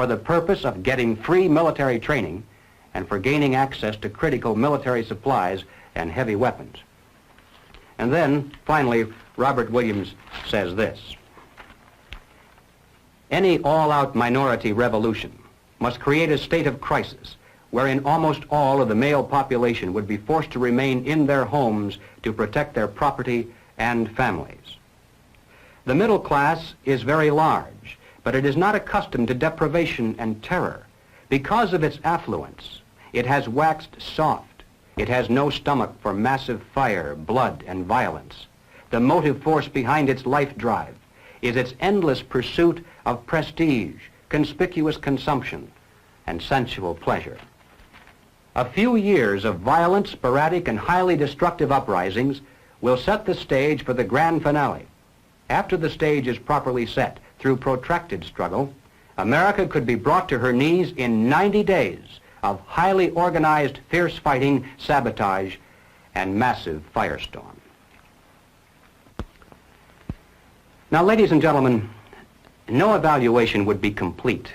for the purpose of getting free military training and for gaining access to critical military supplies and heavy weapons. And then, finally, Robert Williams says this: any all-out minority revolution must create a state of crisis wherein almost all of the male population would be forced to remain in their homes to protect their property and families. The middle class is very large, but it is not accustomed to deprivation and terror. Because of its affluence, it has waxed soft. It has no stomach for massive fire, blood, and violence. The motive force behind its life drive is its endless pursuit of prestige, conspicuous consumption, and sensual pleasure. A few years of violent, sporadic, and highly destructive uprisings will set the stage for the grand finale. After the stage is properly set through protracted struggle, America could be brought to her knees in 90 days of highly organized, fierce fighting, sabotage, and massive firestorm. Now, ladies and gentlemen, no evaluation would be complete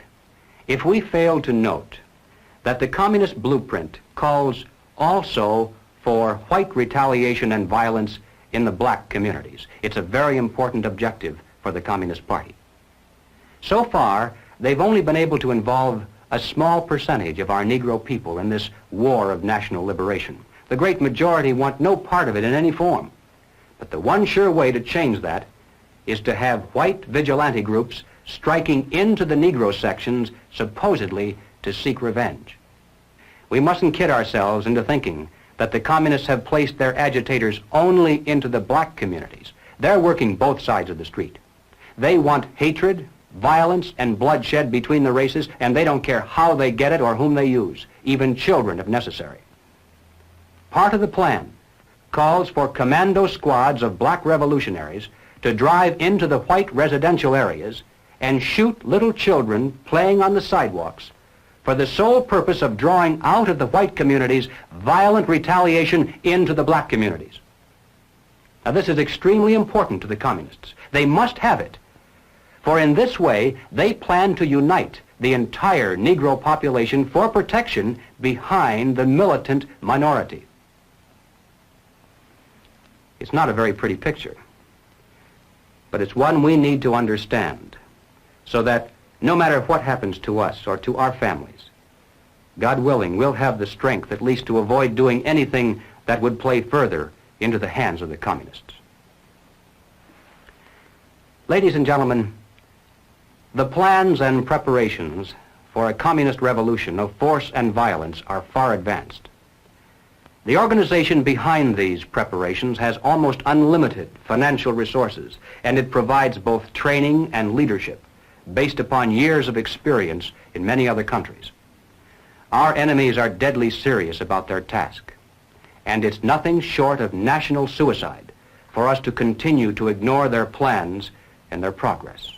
if we failed to note that the communist blueprint calls also for white retaliation and violence in the black communities. It's a very important objective for the Communist Party. So far, they've only been able to involve a small percentage of our Negro people in this war of national liberation. The great majority want no part of it in any form. But the one sure way to change that is to have white vigilante groups striking into the Negro sections supposedly to seek revenge. We mustn't kid ourselves into thinking that the communists have placed their agitators only into the black communities. They're working both sides of the street. They want hatred, violence, and bloodshed between the races, and they don't care how they get it or whom they use, even children if necessary. Part of the plan calls for commando squads of black revolutionaries to drive into the white residential areas and shoot little children playing on the sidewalks for the sole purpose of drawing out of the white communities violent retaliation into the black communities. Now, this is extremely important to the communists. They must have it, for in this way they plan to unite the entire Negro population for protection behind the militant minority. It's not a very pretty picture, but it's one we need to understand so that no matter what happens to us or to our families, God willing, we'll have the strength at least to avoid doing anything that would play further into the hands of the communists. Ladies and gentlemen, the plans and preparations for a communist revolution of force and violence are far advanced. The organization behind these preparations has almost unlimited financial resources, and it provides both training and leadership based upon years of experience in many other countries. Our enemies are deadly serious about their task, and it's nothing short of national suicide for us to continue to ignore their plans and their progress.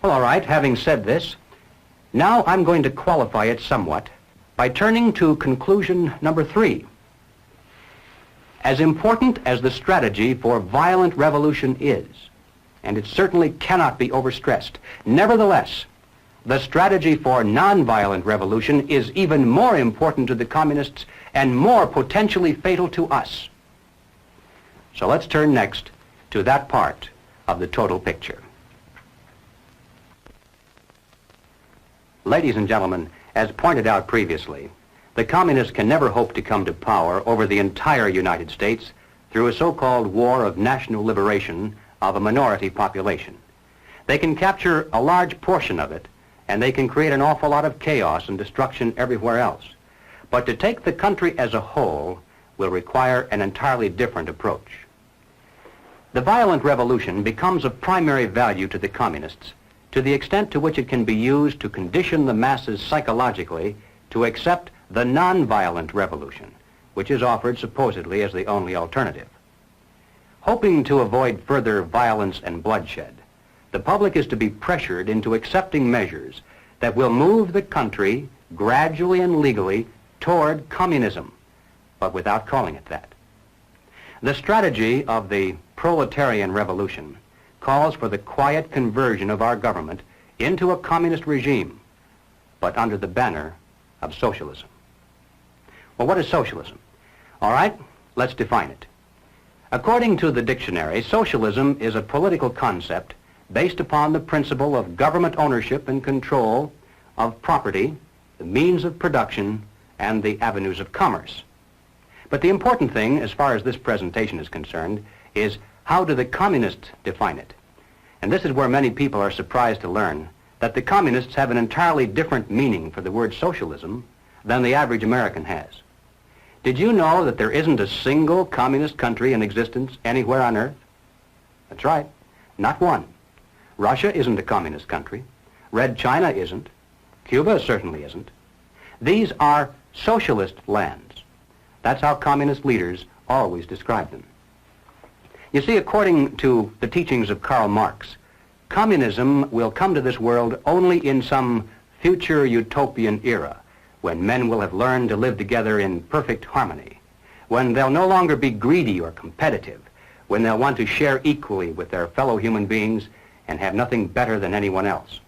Well, all right, having said this, now I'm going to qualify it somewhat by turning to conclusion number 3. As important as the strategy for violent revolution is, and it certainly cannot be overstressed, nevertheless, the strategy for nonviolent revolution is even more important to the communists and more potentially fatal to us. So let's turn next to that part of the total picture. Ladies and gentlemen, as pointed out previously, the communists can never hope to come to power over the entire United States through a so-called war of national liberation of a minority population. They can capture a large portion of it, and they can create an awful lot of chaos and destruction everywhere else. But to take the country as a whole will require an entirely different approach. The violent revolution becomes of primary value to the communists to the extent to which it can be used to condition the masses psychologically to accept the nonviolent revolution, which is offered supposedly as the only alternative. Hoping to avoid further violence and bloodshed, the public is to be pressured into accepting measures that will move the country gradually and legally toward communism, but without calling it that. The strategy of the proletarian revolution calls for the quiet conversion of our government into a communist regime, but under the banner of socialism. Well, what is socialism? All right, let's define it. According to the dictionary, socialism is a political concept based upon the principle of government ownership and control of property, the means of production, and the avenues of commerce. But the important thing, as far as this presentation is concerned, is how do the communists define it? And this is where many people are surprised to learn that the communists have an entirely different meaning for the word socialism than the average American has. Did you know that there isn't a single communist country in existence anywhere on earth? That's right, not one. Russia isn't a communist country. Red China isn't. Cuba certainly isn't. These are socialist lands. That's how communist leaders always describe them. You see, according to the teachings of Karl Marx, communism will come to this world only in some future utopian era, when men will have learned to live together in perfect harmony, when they'll no longer be greedy or competitive, when they'll want to share equally with their fellow human beings and have nothing better than anyone else.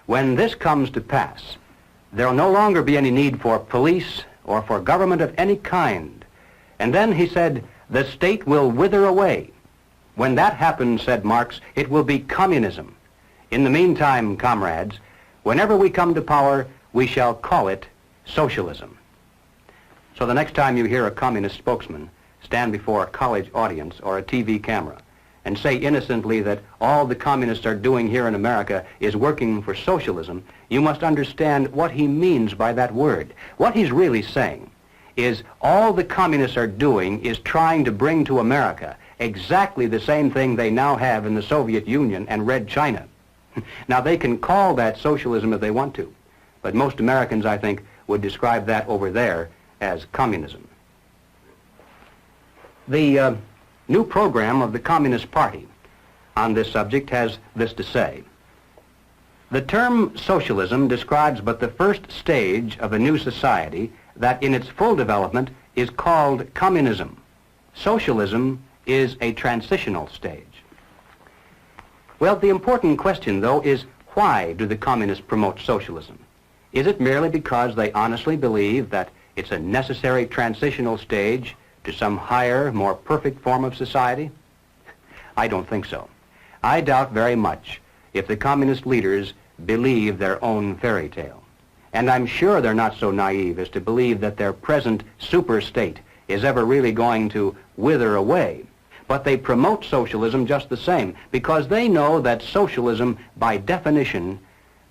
When this comes to pass, there'll no longer be any need for police or for government of any kind. And then, he said, the state will wither away. When that happens, said Marx, it will be communism. In the meantime, comrades, whenever we come to power, we shall call it socialism. So the next time you hear a communist spokesman stand before a college audience or a TV camera and say innocently that all the communists are doing here in America is working for socialism, you must understand what he means by that word. What he's really saying is all the communists are doing is trying to bring to America exactly the same thing they now have in the Soviet Union and Red China. Now, they can call that socialism if they want to, but most Americans, I think, would describe that over there as communism. The new program of the Communist Party on this subject has this to say. The term socialism describes but the first stage of a new society that in its full development is called communism. Socialism is a transitional stage. Well, the important question, though, is why do the communists promote socialism? Is it merely because they honestly believe that it's a necessary transitional stage to some higher, more perfect form of society? I don't think so. I doubt very much if the communist leaders believe their own fairy tale. And I'm sure they're not so naive as to believe that their present super state is ever really going to wither away. But they promote socialism just the same because they know that socialism, by definition,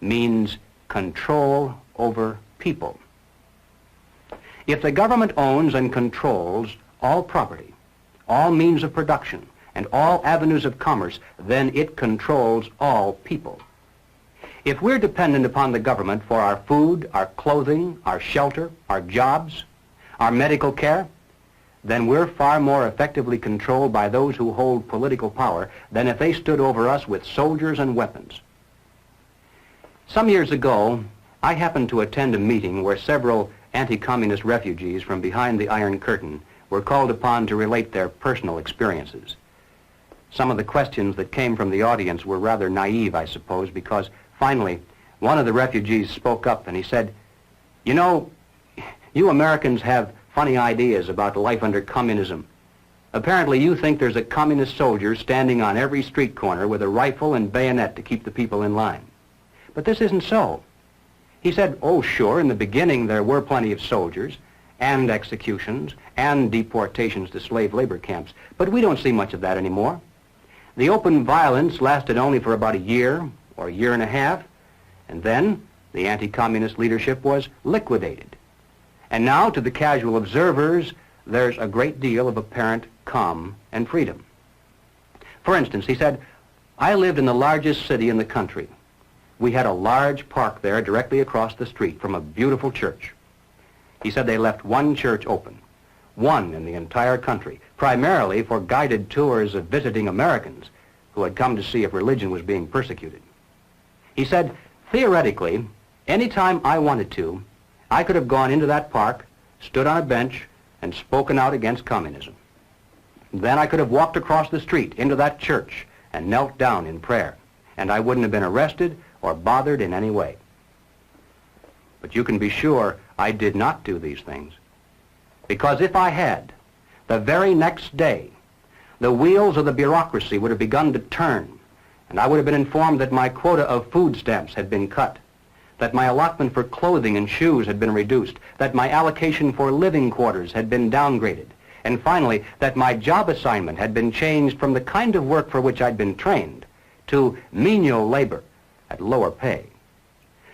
means control over people. If the government owns and controls all property, all means of production, and all avenues of commerce, then it controls all people. If we're dependent upon the government for our food, our clothing, our shelter, our jobs, our medical care, then we're far more effectively controlled by those who hold political power than if they stood over us with soldiers and weapons. Some years ago, I happened to attend a meeting where several anti-communist refugees from behind the Iron Curtain were called upon to relate their personal experiences. Some of the questions that came from the audience were rather naive, I suppose, because finally, one of the refugees spoke up and he said, "You know, you Americans have funny ideas about life under communism. Apparently you think there's a communist soldier standing on every street corner with a rifle and bayonet to keep the people in line. But this isn't so." He said, "Oh, sure, in the beginning there were plenty of soldiers and executions and deportations to slave labor camps, but we don't see much of that anymore. The open violence lasted only for about a year or a year and a half, and then the anti-communist leadership was liquidated. And now, to the casual observers, there's a great deal of apparent calm and freedom." For instance, he said, "I lived in the largest city in the country. We had a large park there directly across the street from a beautiful church." He said they left one church open, one in the entire country, primarily for guided tours of visiting Americans who had come to see if religion was being persecuted. He said, theoretically, anytime I wanted to, I could have gone into that park, stood on a bench, and spoken out against communism. Then I could have walked across the street into that church and knelt down in prayer, and I wouldn't have been arrested or bothered in any way. But you can be sure I did not do these things, because if I had, the very next day, the wheels of the bureaucracy would have begun to turn, and I would have been informed that my quota of food stamps had been cut, that my allotment for clothing and shoes had been reduced, that my allocation for living quarters had been downgraded, and finally, that my job assignment had been changed from the kind of work for which I'd been trained to menial labor at lower pay.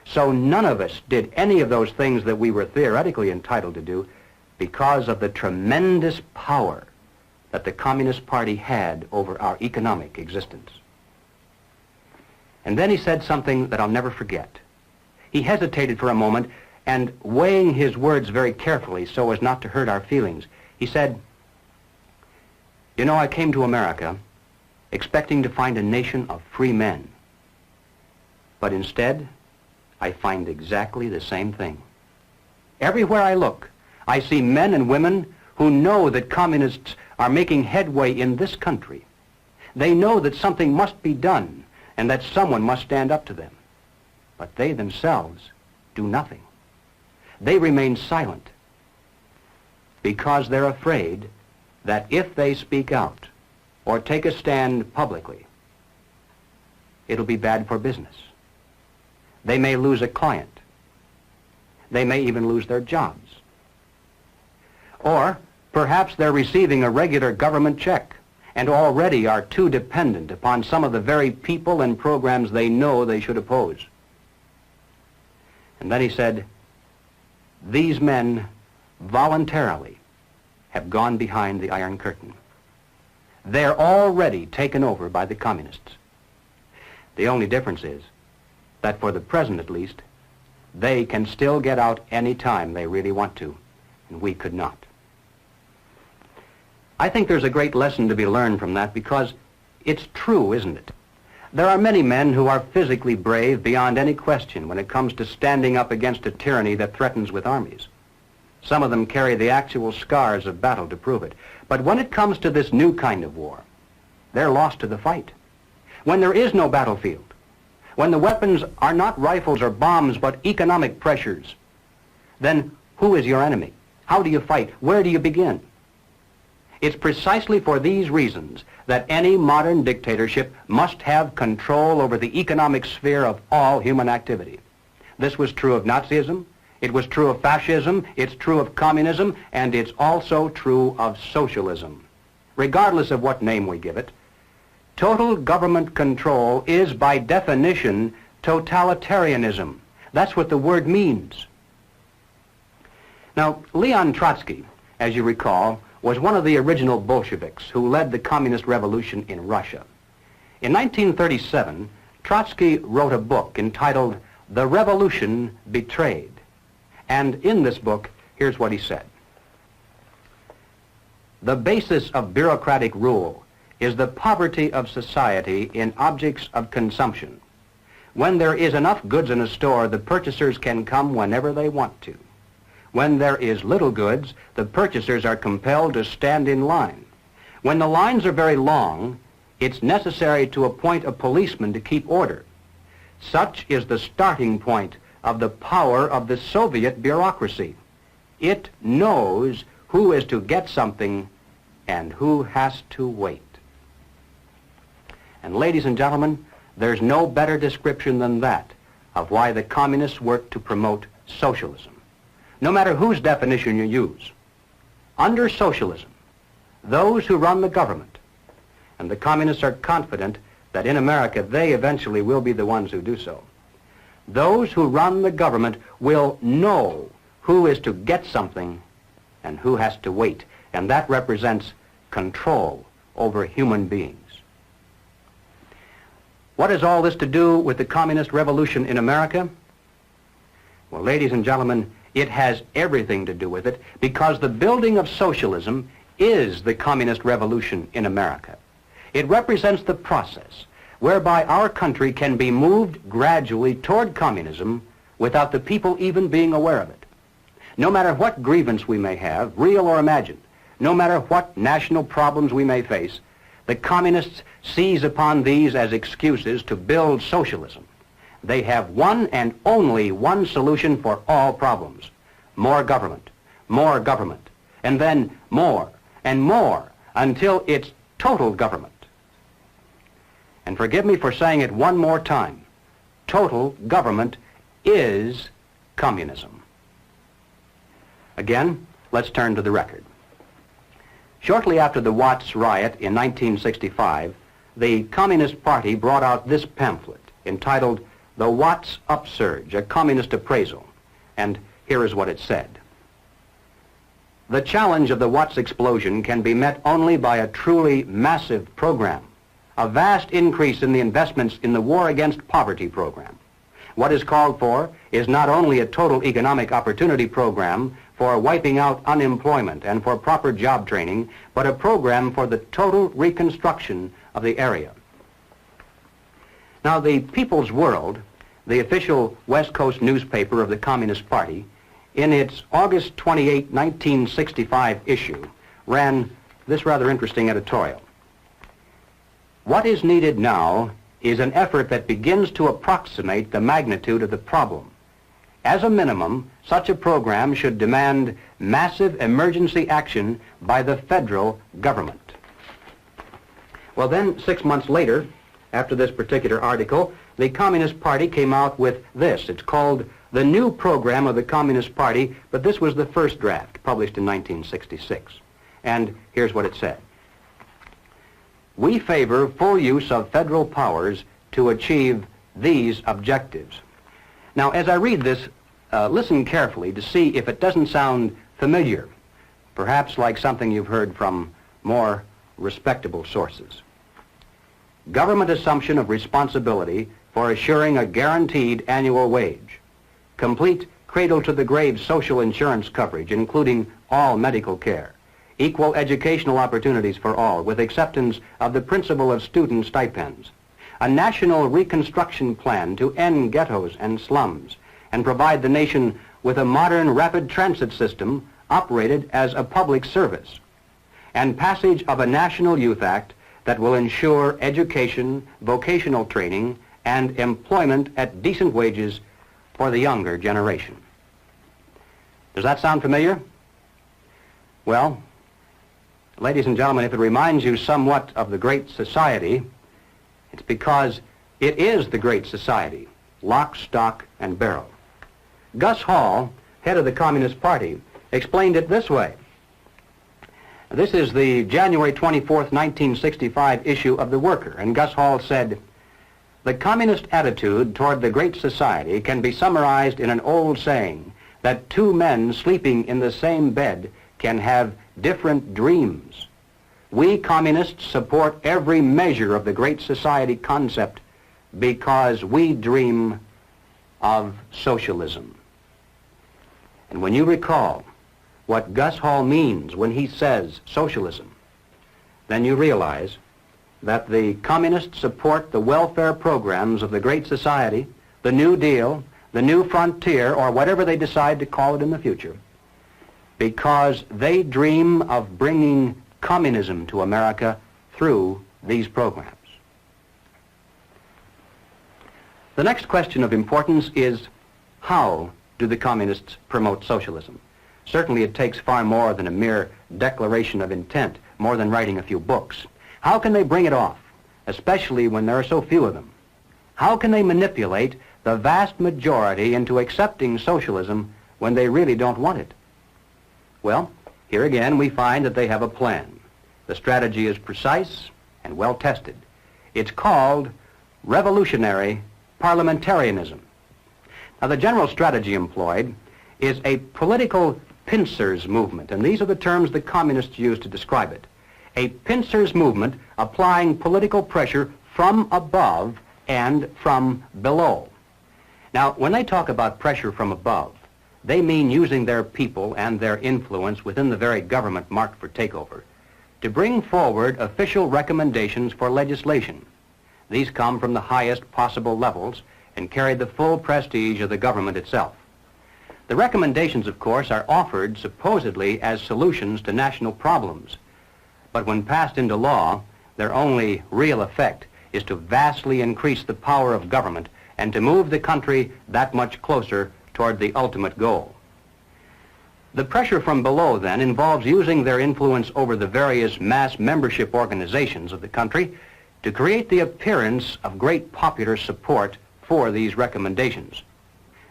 So none of us did any of those things that we were theoretically entitled to do because of the tremendous power that the Communist Party had over our economic existence. And then he said something that I'll never forget. He hesitated for a moment, and weighing his words very carefully so as not to hurt our feelings, he said, "You know, I came to America expecting to find a nation of free men. But instead, I find exactly the same thing. Everywhere I look, I see men and women who know that communists are making headway in this country. They know that something must be done and that someone must stand up to them. But they themselves do nothing. They remain silent because they're afraid that if they speak out or take a stand publicly, it'll be bad for business. They may lose a client. They may even lose their jobs. Or perhaps they're receiving a regular government check and already are too dependent upon some of the very people and programs they know they should oppose." And then he said, "These men voluntarily have gone behind the Iron Curtain. They're already taken over by the communists. The only difference is that for the present at least, they can still get out any time they really want to, and we could not." I think there's a great lesson to be learned from that because it's true, isn't it? There are many men who are physically brave beyond any question when it comes to standing up against a tyranny that threatens with armies. Some of them carry the actual scars of battle to prove it. But when it comes to this new kind of war, they're lost to the fight. When there is no battlefield, when the weapons are not rifles or bombs but economic pressures, then who is your enemy? How do you fight? Where do you begin? It's precisely for these reasons that any modern dictatorship must have control over the economic sphere of all human activity. This was true of Nazism, it was true of fascism, it's true of communism, and it's also true of socialism. Regardless of what name we give it, total government control is by definition totalitarianism. That's what the word means. Now, Leon Trotsky, as you recall, was one of the original Bolsheviks who led the communist revolution in Russia. In 1937, Trotsky wrote a book entitled The Revolution Betrayed. And in this book, here's what he said. "The basis of bureaucratic rule is the poverty of society in objects of consumption. When there is enough goods in a store, the purchasers can come whenever they want to. When there is little goods, the purchasers are compelled to stand in line. When the lines are very long, it's necessary to appoint a policeman to keep order. Such is the starting point of the power of the Soviet bureaucracy. It knows who is to get something and who has to wait." And ladies and gentlemen, there's no better description than that of why the communists work to promote socialism. No matter whose definition you use, under socialism, those who run the government, and the communists are confident that in America they eventually will be the ones who do so, those who run the government will know who is to get something and who has to wait, and that represents control over human beings. What has all this to do with the communist revolution in America? Well, ladies and gentlemen, it has everything to do with it because the building of socialism is the communist revolution in America. It represents the process whereby our country can be moved gradually toward communism without the people even being aware of it. No matter what grievance we may have, real or imagined, no matter what national problems we may face, the communists seize upon these as excuses to build socialism. they have one and only one solution for all problems: more government, and then more and more until it's total government. And forgive me for saying it one more time, total government is communism. Again, let's turn to the record. Shortly after the Watts riot in 1965, the Communist Party brought out this pamphlet entitled The Watts Upsurge, a Communist Appraisal. And here is what it said. The challenge of the Watts explosion can be met only by a truly massive program, a vast increase in the investments in the War Against Poverty program. What is called for is not only a total economic opportunity program for wiping out unemployment and for proper job training, but a program for the total reconstruction of the area. Now, the People's World, the official West Coast newspaper of the Communist Party, in its August 28, 1965 issue, ran this rather interesting editorial. What is needed now is an effort that begins to approximate the magnitude of the problem. As a minimum, such a program should demand massive emergency action by the federal government. Well, then, 6 months later, after this particular article, the Communist Party came out with this. It's called The New Program of the Communist Party, but this was the first draft, published in 1966. And here's what it said. We favor full use of federal powers to achieve these objectives. Now, as I read this, listen carefully to see if it doesn't sound familiar, perhaps like something you've heard from more respectable sources. Government assumption of responsibility for assuring a guaranteed annual wage. Complete cradle-to-the-grave social insurance coverage, including all medical care. Equal educational opportunities for all, with acceptance of the principle of student stipends. A national reconstruction plan to end ghettos and slums and provide the nation with a modern rapid transit system operated as a public service. And passage of a National Youth Act that will ensure education, vocational training, and employment at decent wages for the younger generation. Does that sound familiar? Well, ladies and gentlemen, if it reminds you somewhat of the Great Society, it's because it is the Great Society, lock, stock, and barrel. Gus Hall, head of the Communist Party, explained it this way. This is the January 24th, 1965 issue of The Worker, and Gus Hall said, "The communist attitude toward the Great Society can be summarized in an old saying that two men sleeping in the same bed can have different dreams. We communists support every measure of the Great Society concept because we dream of socialism." And when you recall what Gus Hall means when he says socialism, then you realize that the communists support the welfare programs of the Great Society, the New Deal, the New Frontier, or whatever they decide to call it in the future, because they dream of bringing communism to America through these programs. The next question of importance is, how do the communists promote socialism? Certainly it takes far more than a mere declaration of intent, more than writing a few books. How can they bring it off, especially when there are so few of them? How can they manipulate the vast majority into accepting socialism when they really don't want it? Well, here again we find that they have a plan. The strategy is precise and well tested. It's called revolutionary parliamentarianism. Now, the general strategy employed is a political pincers movement, and these are the terms the communists use to describe it. A pincers movement applying political pressure from above and from below. Now, when they talk about pressure from above, they mean using their people and their influence within the very government marked for takeover to bring forward official recommendations for legislation. These come from the highest possible levels and carry the full prestige of the government itself. The recommendations, of course, are offered supposedly as solutions to national problems, but when passed into law, their only real effect is to vastly increase the power of government and to move the country that much closer toward the ultimate goal. The pressure from below, then, involves using their influence over the various mass membership organizations of the country to create the appearance of great popular support for these recommendations.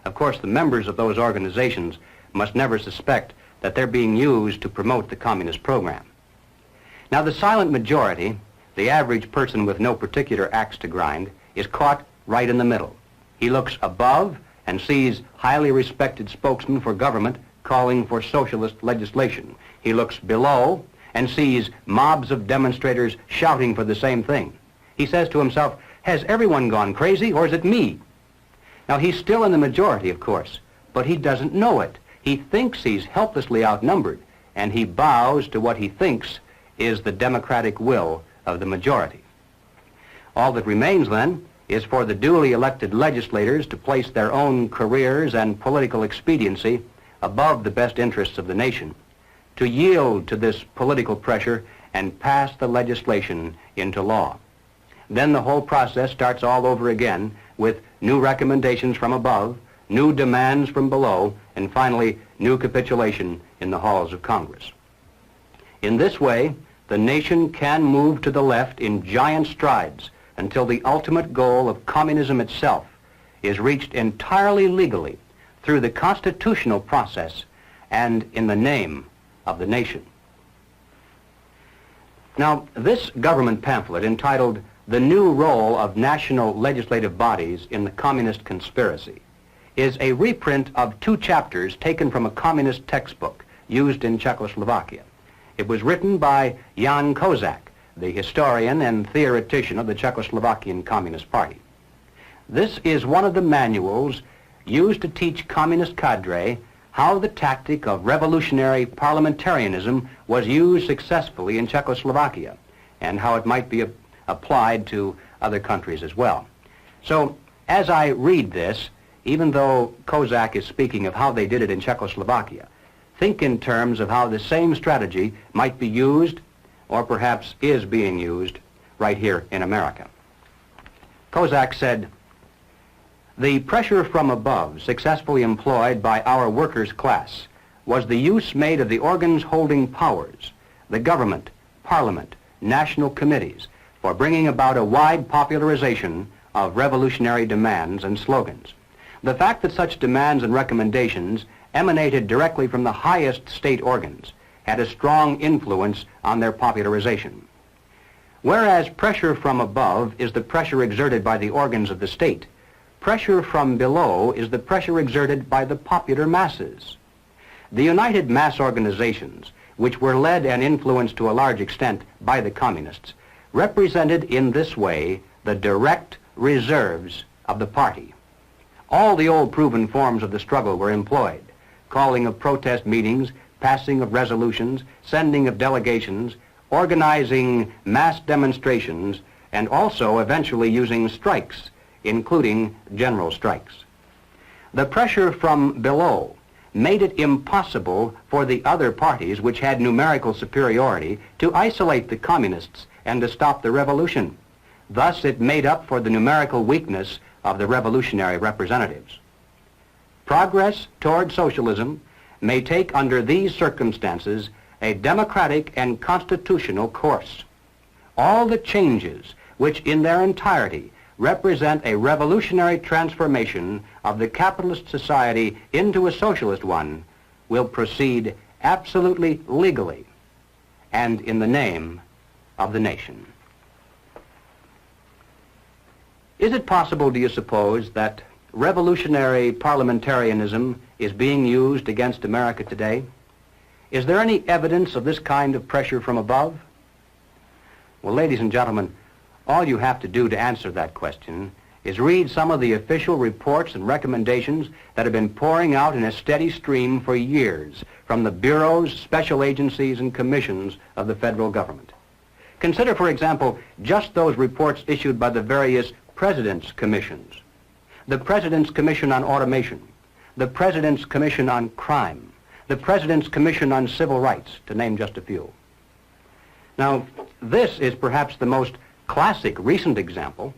Of course, the members of those organizations must never suspect that they're being used to promote the communist program. Now, the silent majority, the average person with no particular axe to grind, is caught right in the middle. He looks above and sees highly respected spokesmen for government calling for socialist legislation. He looks below and sees mobs of demonstrators shouting for the same thing. He says to himself, has everyone gone crazy, or is it me? Now, he's still in the majority, of course, but he doesn't know it. He thinks he's helplessly outnumbered, and he bows to what he thinks is the democratic will of the majority. All that remains, then, is for the duly elected legislators to place their own careers and political expediency above the best interests of the nation, to yield to this political pressure and pass the legislation into law. Then the whole process starts all over again with new recommendations from above, new demands from below, and finally new capitulation in the halls of Congress. In this way, the nation can move to the left in giant strides until the ultimate goal of communism itself is reached entirely legally through the constitutional process and in the name of the nation. Now, this government pamphlet entitled "The New Role of National Legislative Bodies in the Communist Conspiracy" is a reprint of 2 chapters taken from a communist textbook used in Czechoslovakia. It was written by Jan Kozak, the historian and theoretician of the Czechoslovakian Communist Party. This is one of the manuals used to teach communist cadre how the tactic of revolutionary parliamentarianism was used successfully in Czechoslovakia and how it might be applied to other countries as well. So, as I read this, even though Kozak is speaking of how they did it in Czechoslovakia, think in terms of how the same strategy might be used, or perhaps is being used, right here in America. Kozak said, "The pressure from above successfully employed by our workers' class was the use made of the organs holding powers, the government, parliament, national committees, for bringing about a wide popularization of revolutionary demands and slogans. The fact that such demands and recommendations emanated directly from the highest state organs had a strong influence on their popularization. Whereas pressure from above is the pressure exerted by the organs of the state, pressure from below is the pressure exerted by the popular masses. The united mass organizations, which were led and influenced to a large extent by the communists, represented in this way the direct reserves of the party. All the old proven forms of the struggle were employed: calling of protest meetings, passing of resolutions, sending of delegations, organizing mass demonstrations, and also eventually using strikes, including general strikes. The pressure from below made it impossible for the other parties which had numerical superiority to isolate the communists and to stop the revolution. Thus it made up for the numerical weakness of the revolutionary representatives. Progress toward socialism may take under these circumstances a democratic and constitutional course. All the changes which in their entirety represent a revolutionary transformation of the capitalist society into a socialist one will proceed absolutely legally and in the name of the nation. Is it possible, do you suppose, that revolutionary parliamentarianism is being used against America today? Is there any evidence of this kind of pressure from above? Well, ladies and gentlemen, all you have to do to answer that question is read some of the official reports and recommendations that have been pouring out in a steady stream for years from the bureaus, special agencies, and commissions of the federal government. Consider, for example, just those reports issued by the various President's Commissions: the President's Commission on Automation, the President's Commission on Crime, the President's Commission on Civil Rights, to name just a few. Now, this is perhaps the most classic recent example.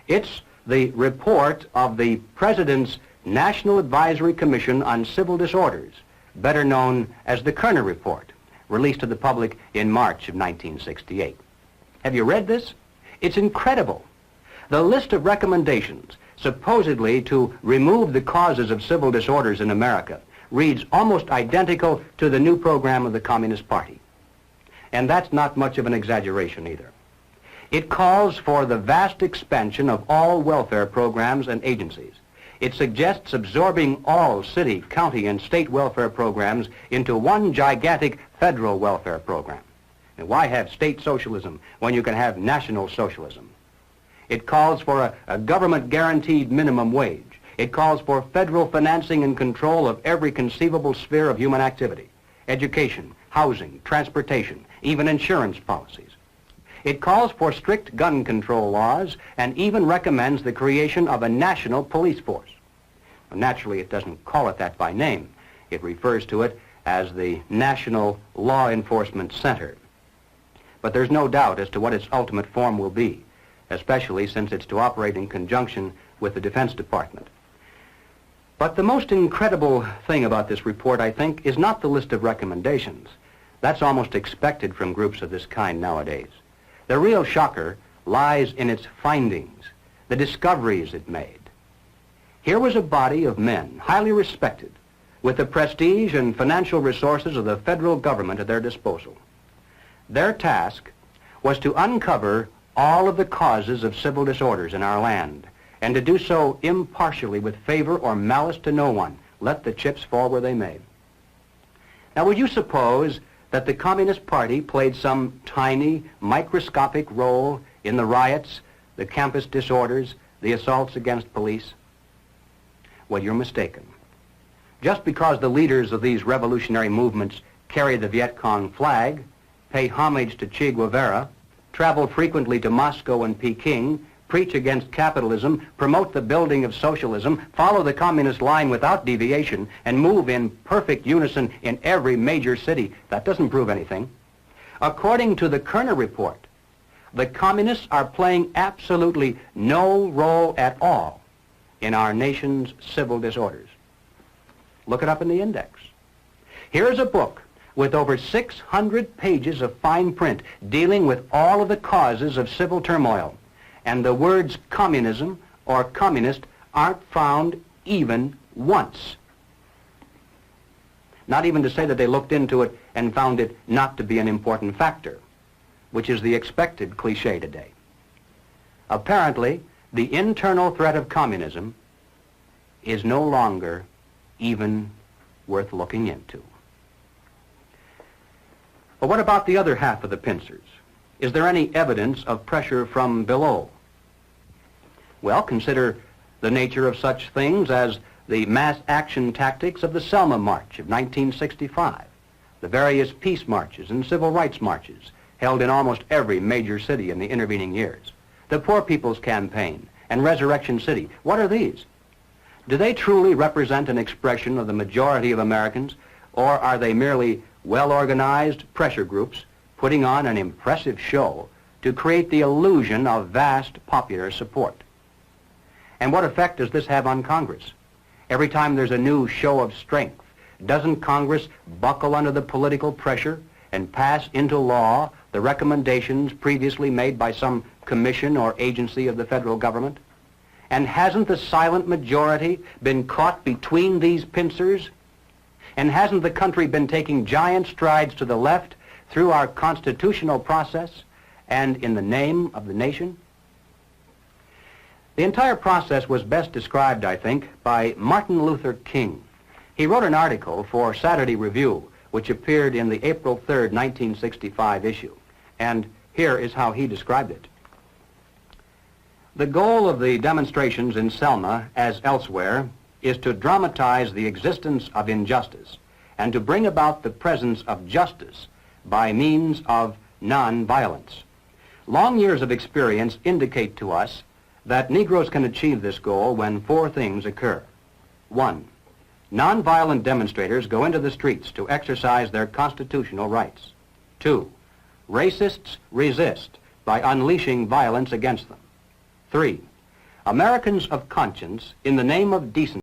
It's the report of the President's National Advisory Commission on Civil Disorders, better known as the Kerner Report, released to the public in March of 1968. Have you read this? It's incredible. The list of recommendations supposedly to remove the causes of civil disorders in America reads almost identical to the new program of the Communist Party. And that's not much of an exaggeration either. It calls for the vast expansion of all welfare programs and agencies. It suggests absorbing all city, county, and state welfare programs into one gigantic federal welfare program. And why have state socialism when you can have national socialism? It calls for a government-guaranteed minimum wage. It calls for federal financing and control of every conceivable sphere of human activity: education, housing, transportation, even insurance policies. It calls for strict gun control laws and even recommends the creation of a national police force. Well, naturally, it doesn't call it that by name. It refers to it as the National Law Enforcement Center. But there's no doubt as to what its ultimate form will be, especially since it's to operate in conjunction with the Defense Department. But the most incredible thing about this report, I think, is not the list of recommendations. That's almost expected from groups of this kind nowadays. The real shocker lies in its findings, the discoveries it made. Here was a body of men, highly respected, with the prestige and financial resources of the federal government at their disposal. Their task was to uncover all of the causes of civil disorders in our land, and to do so impartially with favor or malice to no one, let the chips fall where they may. Now, would you suppose that the Communist Party played some tiny, microscopic role in the riots, the campus disorders, the assaults against police? Well, you're mistaken. Just because the leaders of these revolutionary movements carry the Viet Cong flag, pay homage to Che Guevara, travel frequently to Moscow and Peking, preach against capitalism, promote the building of socialism, follow the communist line without deviation, and move in perfect unison in every major city, that doesn't prove anything. According to the Kerner Report, the communists are playing absolutely no role at all in our nation's civil disorders. Look it up in the index. Here's a book with over 600 pages of fine print dealing with all of the causes of civil turmoil. And the words communism or communist aren't found even once. Not even to say that they looked into it and found it not to be an important factor, which is the expected cliche today. Apparently, the internal threat of communism is no longer even worth looking into. But what about the other half of the pincers? Is there any evidence of pressure from below? Well, consider the nature of such things as the mass action tactics of the Selma March of 1965, the various peace marches and civil rights marches held in almost every major city in the intervening years, the Poor People's Campaign and Resurrection City. What are these? Do they truly represent an expression of the majority of Americans, or are they merely well-organized pressure groups putting on an impressive show to create the illusion of vast popular support? And what effect does this have on Congress? Every time there's a new show of strength, doesn't Congress buckle under the political pressure and pass into law the recommendations previously made by some commission or agency of the federal government? And hasn't the silent majority been caught between these pincers? And hasn't the country been taking giant strides to the left through our constitutional process and in the name of the nation? The entire process was best described, I think, by Martin Luther King. He wrote an article for Saturday Review, which appeared in the April 3rd, 1965 issue. And here is how he described it. The goal of the demonstrations in Selma, as elsewhere, is to dramatize the existence of injustice and to bring about the presence of justice by means of non-violence. Long years of experience indicate to us that Negroes can achieve this goal when four things occur. 1, nonviolent demonstrators go into the streets to exercise their constitutional rights. 2, racists resist by unleashing violence against them. 3, Americans of conscience, in the name of decency,